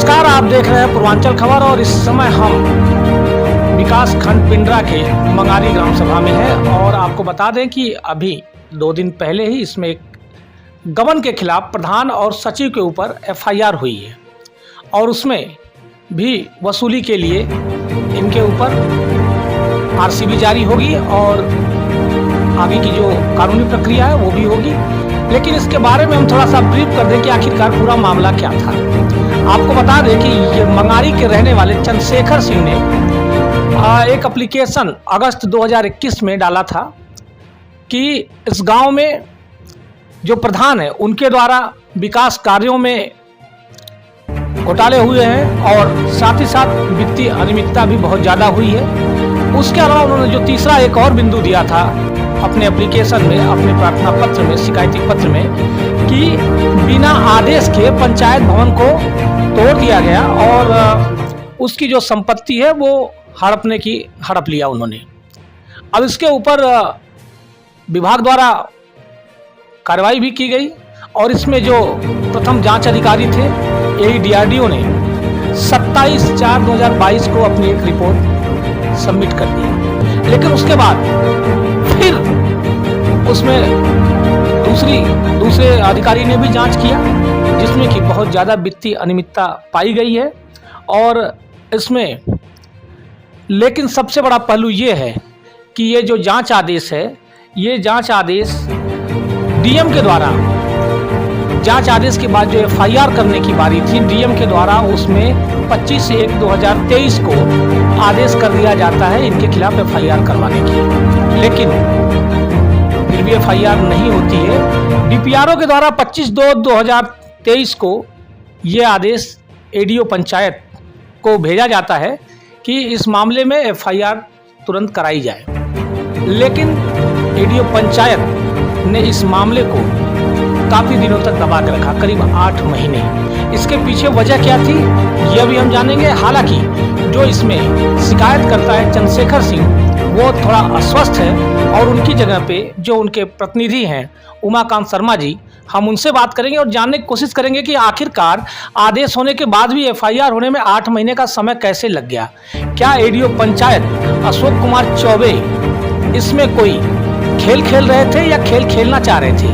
नमस्कार, आप देख रहे हैं पूर्वांचल खबर और इस समय हम विकास खंड पिंडरा के मंगारी ग्राम सभा में हैं और आपको बता दें कि अभी 2 दिन पहले ही इसमें एक गबन के खिलाफ प्रधान और सचिव के ऊपर एफआईआर हुई है और उसमें भी वसूली के लिए इनके ऊपर आरसीबी जारी होगी और आगे की जो कानूनी प्रक्रिया है वो भी होगी। लेकिन इसके बारे में हम थोड़ा सा ब्रीफ कर दें कि आखिरकार पूरा मामला क्या था। आपको बता दें कि ये मंगारी के रहने वाले चंद्रशेखर सिंह ने एक एप्लीकेशन अगस्त 2021 में डाला था कि इस गांव में जो प्रधान है उनके द्वारा विकास कार्यों में घोटाले हुए हैं और साथ ही साथ वित्तीय अनियमितता भी बहुत ज़्यादा हुई है। उसके अलावा उन्होंने जो तीसरा एक और बिंदु दिया था अपने एप्लीकेशन में, अपने प्रार्थना पत्र में, शिकायती पत्र में, कि बिना आदेश के पंचायत भवन को तोड़ दिया गया और उसकी जो संपत्ति है वो हड़प लिया उन्होंने। अब इसके ऊपर विभाग द्वारा कार्रवाई भी की गई और इसमें जो प्रथम जांच अधिकारी थे AEDRDO ने 27/4/2022 को अपनी एक रिपोर्ट सबमिट कर दी। लेकिन उसके बाद फिर उसमें दूसरे अधिकारी ने भी जांच किया जिसमें कि बहुत ज़्यादा वित्तीय अनियमितता पाई गई है। और इसमें लेकिन सबसे बड़ा पहलू ये है कि ये जो जांच आदेश है, ये जांच आदेश डीएम के द्वारा, जांच आदेश के बाद जो एफआईआर करने की बारी थी डीएम के द्वारा, उसमें 25/1/2023 को आदेश कर दिया जाता है इनके खिलाफ एफआईआर करवाने की। लेकिन फिर भी एफआईआर नहीं होती है। डीपीआरओ के द्वारा 25/2/2023 को ये आदेश एडीओ पंचायत को भेजा जाता है कि इस मामले में एफआईआर तुरंत कराई जाए। लेकिन एडीओ पंचायत ने इस मामले को काफ़ी दिनों तक दबा के रखा, करीब 8 महीने। इसके पीछे वजह क्या थी यह भी हम जानेंगे। हालांकि जो इसमें शिकायत करता है चंद्रशेखर सिंह, वो थोड़ा अस्वस्थ है और उनकी जगह पे जो उनके प्रतिनिधि हैं उमाकांत शर्मा जी, हम उनसे बात करेंगे और जानने की कोशिश करेंगे कि आखिरकार आदेश होने के बाद भी एफआईआर होने में 8 महीने का समय कैसे लग गया। क्या एडीओ पंचायत अशोक कुमार चौबे इसमें कोई खेल खेल रहे थे या खेल खेलना चाह रहे थे,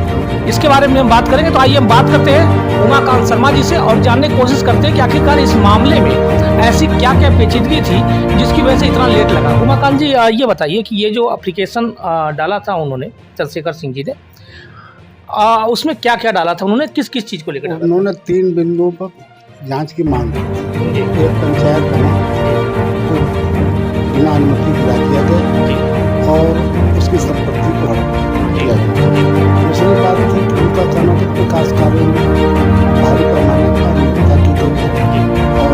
इसके बारे में हम बात करेंगे। तो आइए हम बात करते हैं उमाकांत शर्मा जी से और जानने की कोशिश करते हैं कि आखिरकार इस मामले में ऐसी क्या क्या पेचीदगी थी जिसकी वजह से इतना लेट लगा। उमाकांत जी ये बताइए कि ये जो एप्लीकेशन डाला था उन्होंने, चंद्रशेखर सिंह जी ने, उसमें क्या क्या डाला था उन्होंने, किस किस चीज़ को लेकर? उन्होंने 3 बिंदुओं पर जांच की मांग की। एक पंचायत बना तो बिना अनुमति गिरा दिया गया और उसकी संपत्ति को हड़प दिया गया। दूसरी बात थी कि उनका कहना था कि विकास कार्यों में भारी पैमाने पर अनियमितता की गई है और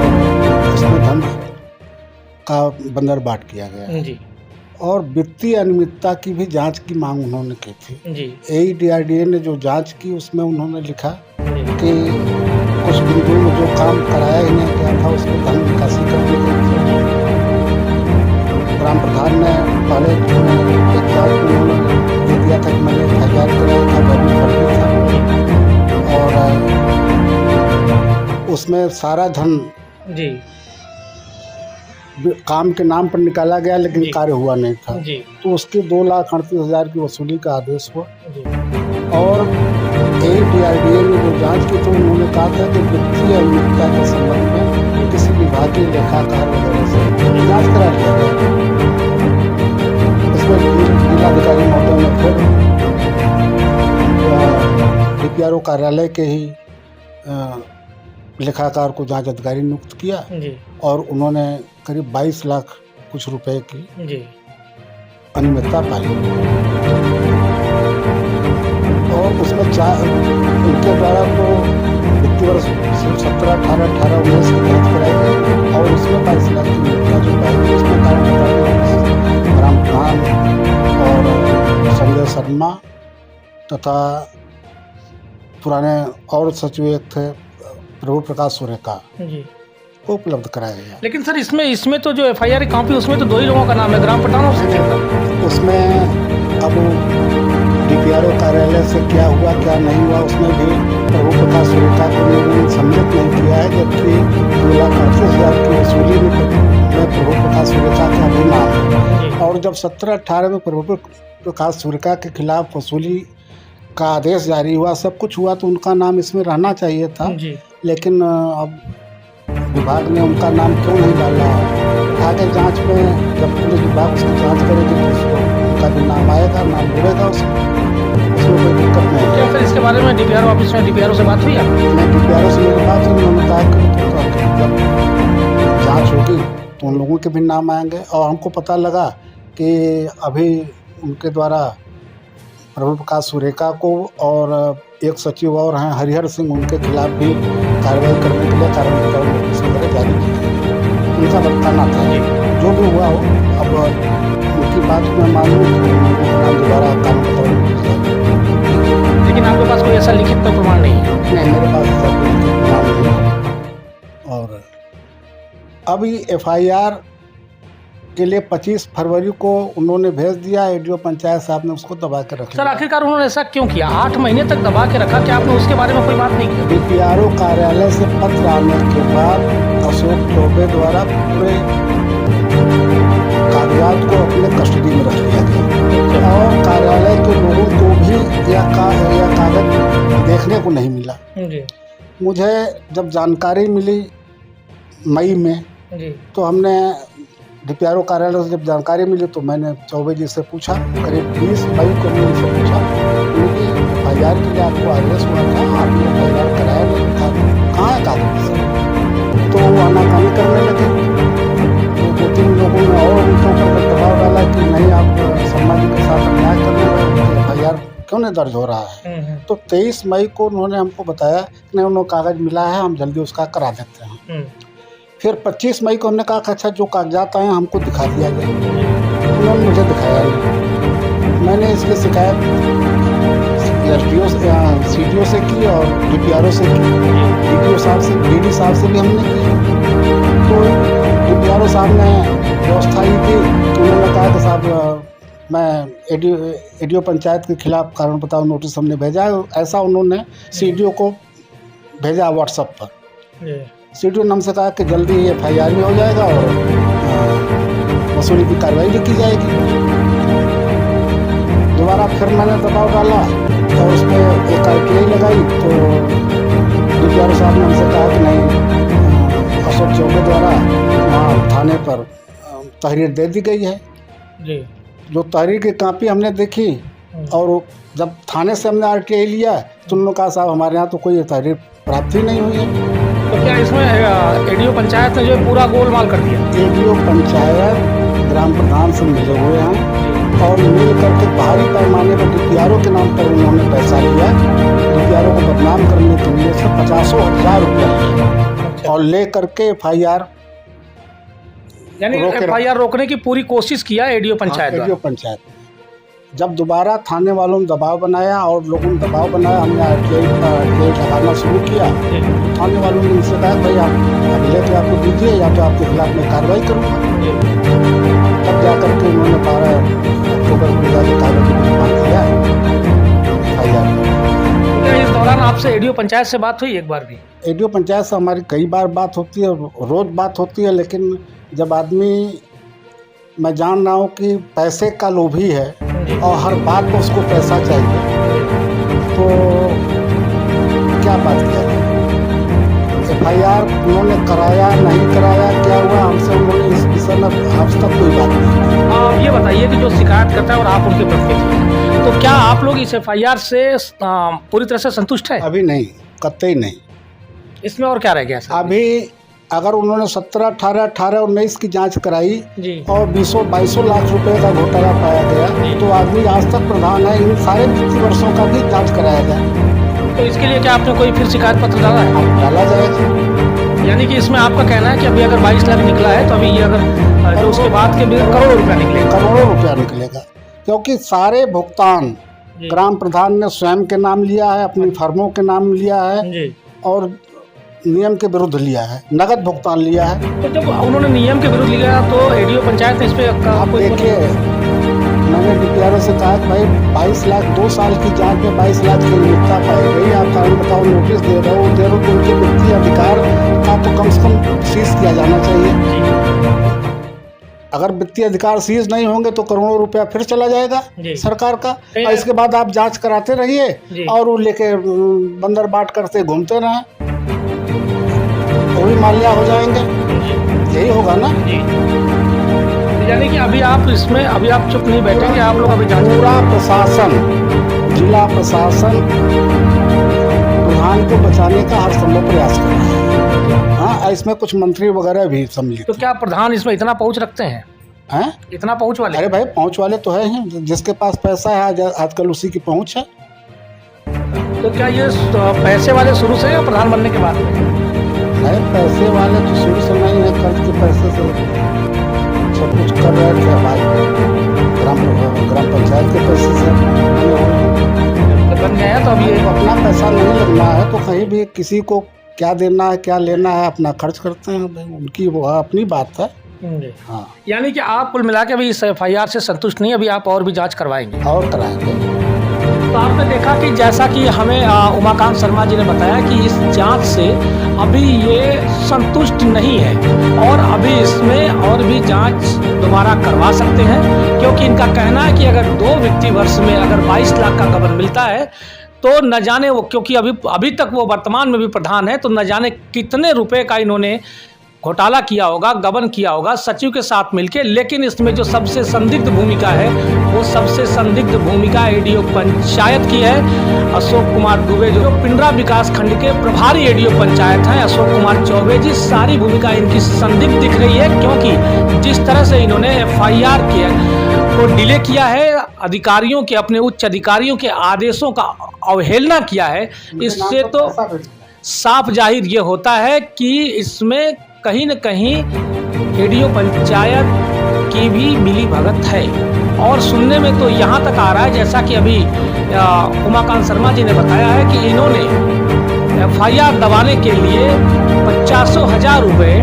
इसमें धन का बंदरबाट किया गया और वित्तीय अनियमितता की भी जांच की मांग उन्होंने की थी। AEDRDO ने जो जांच की उसमें उन्होंने लिखा कि कुछ बिंदुओं में जो काम कराया ही नहीं गया था उसमें धन निकासी कर दी गई थी। ग्राम प्रधान ने पहले एक बार उन्होंने दे दिया था कि मैंने एफआईआर कराया था, वह भी फर्जी था और उसमें सारा धन काम के नाम पर निकाला गया लेकिन कार्य हुआ नहीं था। तो उसके 2,38,000 की वसूली का आदेश हुआ और AEDRDO ने जो जांच की तो उन्होंने कहा था कि वित्तीय अनियमितता के संबंध में किसी विभागीय लेखाकार वगैरह से जांच करा लिया गया। इसमें जिलाधिकारी महोदय ने फिर डीपीआरओ कार्यालय के ही लेखाकार को जांच अधिकारी नियुक्त किया और उन्होंने करीब 22 लाख कुछ रुपए की अनियमितता पाई और उसमें उनके द्वारा तो वित्तीय वर्ष 17, 18, 19 की जाँच कराई गई और उसमें 22 लाख की अनियमितता जो पाई गई उसमें कारण ग्राम प्रधान और संजय शर्मा तथा पुराने और सचिव एक थे प्रभु प्रकाश सुरेखा को उपलब्ध कराया गया। लेकिन सर इसमें तो जो एफआईआर कॉपी उसमें तो 2 ही लोगों का नाम है, ग्राम प्रधान और उसमें अब डीपीआरओ कार्यालय से क्या हुआ क्या नहीं हुआ, उसमें भी प्रभु प्रकाश सुरेखा को उन्होंने सम्मिलित नहीं किया है, जबकि 2,38,000 की वसूली में प्रभु प्रकाश सुरेखा का भी नाम है। और जब 17-18 में प्रभु प्रकाश सुरेखा के खिलाफ वसूली का आदेश जारी हुआ, सब कुछ हुआ, तो उनका नाम इसमें रहना चाहिए था। लेकिन अब विभाग ने उनका नाम क्यों नहीं डाला? आगे जांच में जब पुलिस विभाग उसकी जांच करेगी तो उसको उनका भी नाम आएगा, नाम जुड़ेगा उसमें कोई दिक्कत नहीं है। क्या फिर इसके बारे में डीपीआरओ ऑफिस में डीपीआरओ से बात हुई आपकी? मैं डीपीआरओ से मेरी बात हुई, उन्होंने कहा कि जब जाँच होगी तो उन लोगों के भी नाम आएंगे। और हमको पता लगा कि अभी उनके द्वारा प्रभु प्रकाश सुरेखा को और एक सचिव और हैं हरिहर सिंह, उनके खिलाफ भी कार्रवाई करने के लिए कारण बताओ नोटिस वगैरह जारी की गई। उनका बताना था जो भी हुआ हो, अब उनकी बात मैं मानूँ तो दोबारा कारण बताओ नोटिस जारी। लेकिन आपके पास कोई ऐसा लिखित में प्रमाण नहीं है? नहीं, मेरे पास ऐसा कोई लिखित प्रमाण नहीं है। और अभी FIR के लिए 25 फरवरी को उन्होंने भेज दिया, एडीओ पंचायत साहब ने उसको दबा के रखा। सर आखिरकार उन्होंने ऐसा क्यों किया? 8 महीने तक दबा के रखा, क्या आपने उसके बारे में कोई बात नहीं की? डीपीआरओ कार्यालय से पत्र आने के बाद अशोक चौबे द्वारा पूरे कागजात को अपने कस्टडी में रख लिया गया और कार्यालय के लोगों को भी यह कागज देखने को नहीं मिला। मुझे जब जानकारी मिली मई में, तो हमने डीपीआरओ कार्यालय से जब जानकारी मिली तो मैंने चौबे जी से पूछा, करीब 20 मई को मैंने उनसे पूछा, उनकी FIR के लिए आपको आदेश हुआ था, आपने FIR कराया नहीं था, कहाँ है कागज? तो वो आनाकानी करने लगे। तो 2-3 लोगों ने और उनके ऊपर दबाव डाला कि नहीं, आप शर्मा जी के साथ अन्याय करने वाले, FIR क्यों नहीं दर्ज हो रहा है? तो 23 मई को उन्होंने हमको बताया कि नहीं, उन्होंने कागज़ मिला है, हम जल्दी उसका करा देते हैं। फिर 25 मई को हमने कहा कि अच्छा जो कागजात आए हैं हमको दिखा दिया जाए। उन्होंने मुझे दिखाया नहीं। मैंने इसकी शिकायत SDO CDO से की और डीपीआरओ से की, DPO साहब से, DD साहब से भी हमने की। तो डीपीआरओ साहब ने व्यवस्था ही थी तो उन्होंने कहा कि साहब मैं एडीओ पंचायत के खिलाफ कारण बताओ नोटिस हमने भेजा है। ऐसा उन्होंने CDO को भेजा व्हाट्सएप पर। CDO ने हमसे कहा कि जल्दी FIR भी हो जाएगा और वसूली की कार्रवाई भी की जाएगी। दोबारा फिर मैंने दबाव डाला और उस पर एक RTI लगाई, तो डीपीआरओ साहब ने हमसे कहा कि नहीं, अशोक चौबे द्वारा वहाँ थाने पर तहरीर दे दी गई है। जो तहरीर की कापी हमने देखी और जब थाने से हमने RTI लिया तो उन्होंने कहा साहब हमारे यहाँ तो कोई तहरीर प्राप्त ही नहीं हुई है। तो क्या इसमें एडीओ पंचायत ने जो पूरा गोलमाल कर दिया? एडीओ पंचायत ग्राम प्रधान से मिले हुए हैं और मिल करके भारी पैमाने पर डीपीआरओ के नाम पर उन्होंने पैसा लिया। डीपीआरओ को बदनाम करने के लिए से 50,000 रुपया लिया और ले करके FIR यानी FIR रोकने की पूरी कोशिश किया एडीओ पंचायत। एडीओ पंचायत जब दोबारा थाने वालों ने दबाव बनाया और लोगों ने दबाव बनाया, हमने RTI लगाना शुरू किया। थाने वालों ने उनसे कहा भाई आप अगले के आपको दीजिए या तो आपके खिलाफ मैं कार्रवाई करूँगा। तब जाकर के उन्होंने 12 अक्टूबर को जाकर कागज किया FIR। इस दौरान आपसे एडीओ पंचायत से बात हुई एक बार भी? एडीओ पंचायत से हमारी कई बार बात होती है, रोज़ बात होती है, लेकिन जब आदमी, मैं जान रहा हूँ कि पैसे का लोभी है और हर बात पर उसको पैसा चाहिए, तो क्या बात किया जाए? FIR उन्होंने कराया नहीं कराया, क्या हुआ हमसे, उन्होंने इस विषय में आज तक कोई बात नहीं। आप ये बताइए कि जो शिकायत करता है और आप उनके प्रतिनिधि हैं, तो क्या आप लोग इस FIR से पूरी तरह से संतुष्ट हैं? अभी नहीं, कतई नहीं। इसमें और क्या रह गया सर? अभी अगर उन्होंने 17, 18, 18, 19 की जांच कराई और 20-22 लाख रुपए का घोटाला पाया गया, तो आदमी आज तक प्रधान है, इन सारे वित्तीय वर्षों का भी जांच कराया जाए। तो इसके लिए क्या आपने कोई फिर शिकायत पत्र डाला है? अब डाला जाएगा। यानी कि इसमें आपका कहना है कि अभी अगर 22 लाख निकला है तो अभी ये अगर जो उसके बाद के करोड़ों रुपया निकलेगा? करोड़ों रुपया निकलेगा, क्योंकि सारे भुगतान ग्राम प्रधान ने स्वयं के नाम लिया है, अपनी फर्मों के नाम लिया है और नियम के विरुद्ध लिया है, नगद भुगतान लिया है। तो जब उन्होंने नियम के विरुद्ध लिया तो एडीओ पंचायत ने इस पे आप देखिए, मैं मैंने डीपीआरओ से कहा कि भाई 22 लाख 2 साल की जांच में 22 लाख की अनियमितता पाई गई, आप कारण बताओ, नोटिस दे रहे हो तो उनके वित्तीय अधिकार का तो कम से कम सीज किया जाना चाहिए। अगर वित्तीय अधिकार सीज नहीं होंगे तो करोड़ों रुपया फिर चला जाएगा सरकार का, और इसके बाद आप जांच कराते रहिए और वो लेके बंदर बाट करते घूमते रहें, वो भी माल्या हो जाएंगे। यही होगा ना। यानी कि अभी आप चुप नहीं बैठेंगे, आप लोग अभी जांच। पूरा प्रशासन, जिला प्रशासन प्रधान को बचाने का हर संभव प्रयास कर रहा है। हाँ, इसमें कुछ मंत्री वगैरह भी सम्मिलित। तो क्या प्रधान इसमें इतना पहुंच रखते हैं? हैं? इतना पहुंच वाले? अरे भाई, पहुंच वाले तो है ही, जिसके पास पैसा है आजकल उसी की पहुंच है। तो क्या ये पैसे वाले शुरू से या प्रधान बनने के बाद में? अरे पैसे वाले तो शुरू से नहीं है, कर्ज के पैसे से सब कुछ कर रहे थे। भाई ग्राम पंचायत के पैसे से बन गए हैं, तो अभी अपना पैसा नहीं लगना है तो कहीं भी किसी को क्या देना है क्या लेना है अपना खर्च करते हैं, उनकी वो अपनी बात है। हाँ, यानी कि आप कुल मिला के अभी इस एफआईआर से संतुष्ट नहीं, अभी आप और भी जांच करवाएंगे? और कराएंगे। तो आपने देखा कि जैसा कि हमें उमाकांत शर्मा जी ने बताया कि इस जांच से अभी ये संतुष्ट नहीं है और अभी इसमें और भी जांच दोबारा करवा सकते हैं, क्योंकि इनका कहना है कि अगर 2 वित्तीय वर्ष में अगर 22 लाख का गबन मिलता है तो न जाने वो, क्योंकि अभी तक वो वर्तमान में भी प्रधान है, तो न जाने कितने रुपए का इन्होंने घोटाला किया होगा, गबन किया होगा सचिव के साथ मिलकर। लेकिन इसमें जो सबसे संदिग्ध भूमिका है वो सबसे संदिग्ध भूमिका एडीओ पंचायत की है। अशोक कुमार दुबे जो पिंडरा विकास खंड के प्रभारी एडीओ पंचायत हैं, अशोक कुमार चौबे जी, सारी भूमिका इनकी संदिग्ध दिख रही है, क्योंकि जिस तरह से इन्होंने एफआईआर को डिले किया है, अधिकारियों के, अपने उच्च अधिकारियों के आदेशों का अवहेलना किया है, इससे तो साफ जाहिर ये होता है कि इसमें कहीं न कहीं एडीओ पंचायत की भी मिली भगत है। और सुनने में तो यहाँ तक आ रहा है, जैसा कि अभी उमाकांत शर्मा जी ने बताया है कि इन्होंने एफआईआर दबाने के लिए 50,000 रुपये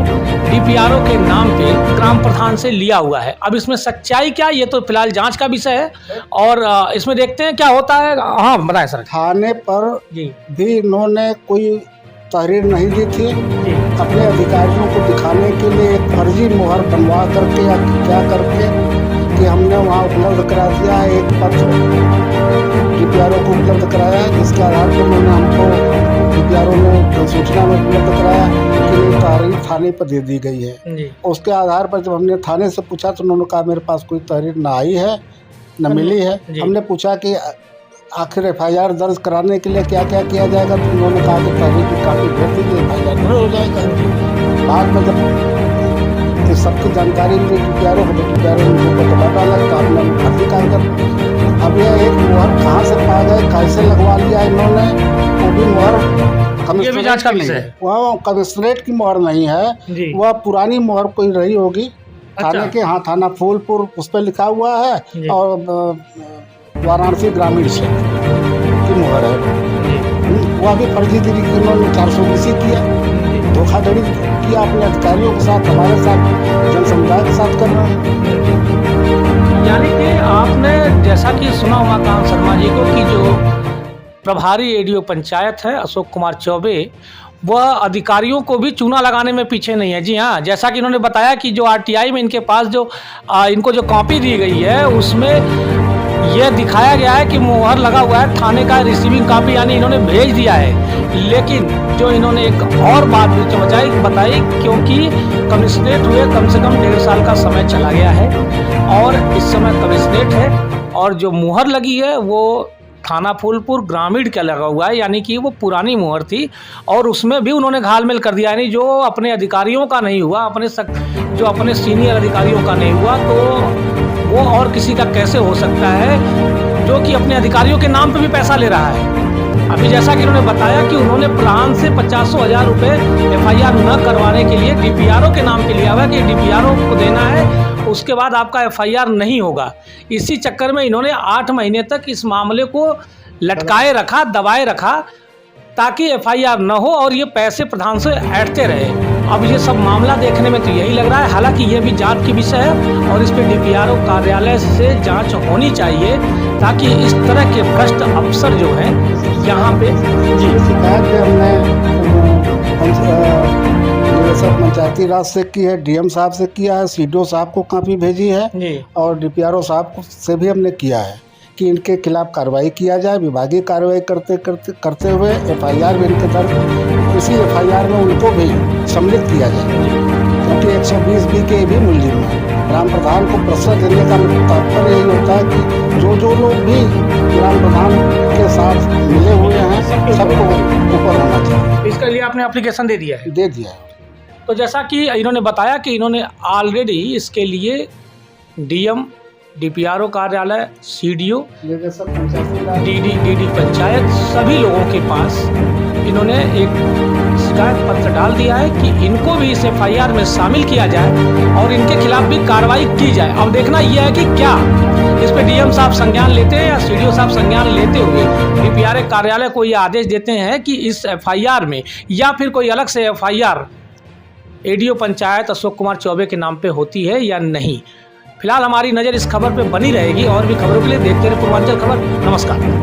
डीपीआरओ के नाम पे ग्राम प्रधान से लिया हुआ है। अब इसमें सच्चाई क्या, ये तो फिलहाल जांच का विषय है और इसमें देखते हैं क्या होता है। हाँ बताएं सर। थाने पर भी इन्होंने कोई तहरीर नहीं दी थी, अपने अधिकारियों को दिखाने के लिए एक फर्जी मोहर बनवा करके या क्या करके कि हमने वहाँ उपलब्ध करा दिया, एक पत्र डीपीआरओ को उपलब्ध कराया, जिसके आधार पर उन्होंने हमको डीपीआरओ ने सूचना में उपलब्ध कराया कि ये तहरीर थाने पर दे दी गई है। उसके आधार पर जब हमने थाने से पूछा तो उन्होंने कहा मेरे पास कोई तहरीर ना आई है न मिली है। हमने पूछा कि आखिर एफआईआर दर्ज कराने के लिए क्या क्या किया जाएगा, तो उन्होंने कहा कि तहरीर की कापी भेज दीजिए, एफआईआर दर्ज हो जाएगा। बाद में जब सबकी जानकारी मिली डीपीआरओ को, तो डीपीआरओ ने उनको दबा डाला तो आपने फर्जी कागज। अब यह एक मोहर कहाँ से पा गए, कैसे लगवा लिया इन्होंने, वो भी मोहर ये भी जांच का विषय है। वह कमिश्नरेट की मोहर नहीं है, वह पुरानी मोहर कोई रही होगी थाने के। हाँ, थाना फूलपुर उस पर लिखा हुआ है और वाराणसी ग्रामीण क्षेत्र की मोहर है। वह भी फर्जीगिरी की उन्होंने 420 किया, धोखाधड़ी किया अपने अधिकारियों के साथ, हमारे साथ, जन समुदाय के साथ कर रहे हैं। यानी कि आपने जैसा कि सुना उमाकांत शर्मा जी को कि जो प्रभारी एडीओ पंचायत है अशोक कुमार चौबे, वह अधिकारियों को भी चूना लगाने में पीछे नहीं है। जी हाँ, जैसा कि इन्होंने बताया कि जो आरटीआई में इनके पास जो इनको जो कॉपी दी गई है उसमें यह दिखाया गया है कि मुहर लगा हुआ है थाने का, रिसीविंग कॉपी यानी इन्होंने भेज दिया है। लेकिन जो इन्होंने एक और बात बताई, क्योंकि कमिश्नरेट हुए कम से कम 1.5 साल का समय चला गया है और इस समय कमिश्नरेट है और जो मुहर लगी है वो थाना फूलपुर ग्रामीण का लगा हुआ है, यानी कि वो पुरानी मुहर थी और उसमें भी उन्होंने घालमेल कर दिया, यानी जो अपने अधिकारियों का नहीं हुआ, जो अपने सीनियर अधिकारियों का नहीं हुआ, तो वो और किसी का कैसे हो सकता है जो कि अपने अधिकारियों के नाम पे भी पैसा ले रहा है। अभी जैसा कि उन्होंने बताया कि उन्होंने प्लान से 50,000 रुपये एफआईआर न करवाने के लिए डीपीआरओ के नाम पे लिया हुआ कि डीपीआरओ को देना है, उसके बाद आपका एफआईआर नहीं होगा। इसी चक्कर में इन्होंने 8 महीने तक इस मामले को लटकाए रखा, दबाए रखा, ताकि एफआईआर न हो और ये पैसे प्रधान से ऐंठते रहे। अब ये सब मामला देखने में तो यही लग रहा है, हालांकि ये भी जांच की विषय है और इस पे डीपीआरओ कार्यालय से जांच होनी चाहिए ताकि इस तरह के भ्रष्ट अफसर जो हैं यहाँ पे जी शिकायत भी हमने निदेशक पंचायती राज से की है, डीएम साहब से किया है, सीडीओ साहब को कापी भेजी है जी और डीपीआरओ साहब से भी हमने किया है कि इनके खिलाफ कार्रवाई किया जाए। विभागीय कार्रवाई करते हुए एफआईआर भी इनके दर्ज, इसी एफआईआर में उनको भी सम्मिलित किया जाए क्योंकि 120 बी के भी मुलजिम हैं। ग्राम प्रधान को प्रश्रय देने का तात्पर्य यही होता है कि जो लोग भी ग्राम प्रधान के साथ मिले हुए हैं सबको ऊपर होना चाहिए। इसके लिए आपने एप्लीकेशन दे दिया है? दे दिया है। तो जैसा कि इन्होंने बताया कि इन्होंने ऑलरेडी इसके लिए डीएम, डीपीआरओ कार्यालय, सीडीओ, डीडी पंचायत सभी लोगों के पास इन्होंने एक शिकायत पत्र डाल दिया है कि इनको भी इस एफआईआर में शामिल किया जाए और इनके खिलाफ भी कार्रवाई की जाए। अब देखना यह है कि क्या इस पे डीएम साहब संज्ञान लेते हैं या सीडीओ साहब संज्ञान लेते हुए डीपीआरओ कार्यालय को ये आदेश देते हैं कि इस एफआईआर में या फिर कोई अलग से एफआईआर एडीओ पंचायत अशोक कुमार चौबे के नाम पे होती है या नहीं। फिलहाल हमारी नज़र इस खबर पे बनी रहेगी और भी खबरों के लिए देखते रहे पूर्वांचल खबर। नमस्कार।